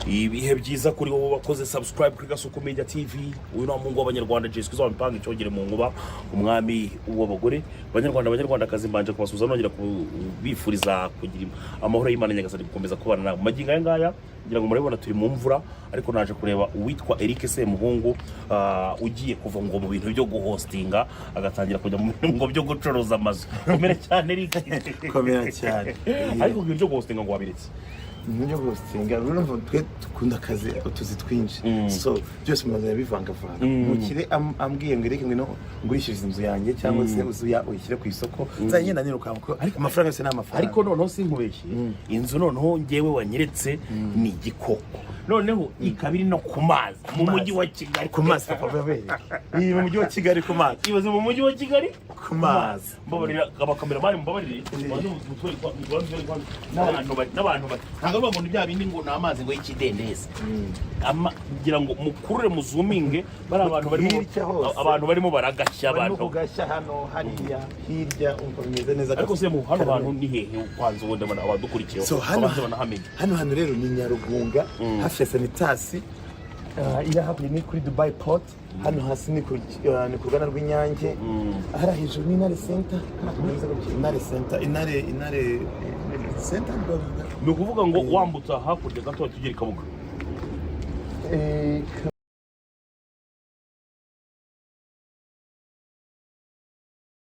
ibihe byiza kuri wowe wakoze subscribe kuri Gasuku Media TV. Uyu ni Mungu w'Abanyarwanda Jeswe zo mpanga icyogere mu nkuba umwami w'abagore. Abanyarwanda kazi mbanje kubasuza nongera kubifuriza kugira amahoro y'Imana nyagasani gukomeza kubana na maginga aya ngaya ngira ngo murabona turi mu mvura ariko naje kureba uwitwa Eric Semuhungu ugiye kuva ngo mu bintu byo guhostinga agatangira kujya mu bintu byo gucuruza amazu. Komera cyane Eric. Komera cyane. Ariko ibyo guhostinga ngo wabiretse. Nibyo guhostinga urumva twe dukunda akazi utuzi twinshi. So byose mumaze bivangavanga. Mukire ambwiye ngo Eric ngwino ngurishirize inzu yanjye cyangwa se uzuya uyishyire ku isoko. Nzanye naniruka ariko amafaranga yose ni amafaranga. Ariko noneho sinkubeshye. Inzu noneho ngewe wanyeretse ni igikoko. Noneho ikabiri no ku mazi mu mujyi wa Kigali ku mazi babere. Iyi mu mujyi wa Kigali ku mazi. Ibaze mu mujyi wa Kigali ku mazi. Mbabarira abakamera bari mbabarire. N'abantu ntabwo babona ibya bindi ngo ni amazi ngo y'ikidendezi. Ngira ngo mukurure muzuminge bari abantu barimo baragashya abantu bagashya hano hariya hirya umva bimeze neza. Ariko se mu hano hantu ni hehe kwanza wonde bana abadukurikiye abanze banahamenya. Hano rero ni Nyarugunga hafi ya Sanitasi iri hakurya ni kuri Dubai Port. Hano hasi ni ku rugana rw'Inyange. Ahari hejuru ni Inare Center. Inare Center ni ukuvuga ngo wambutsa hakurya gato tugera i Kabuga.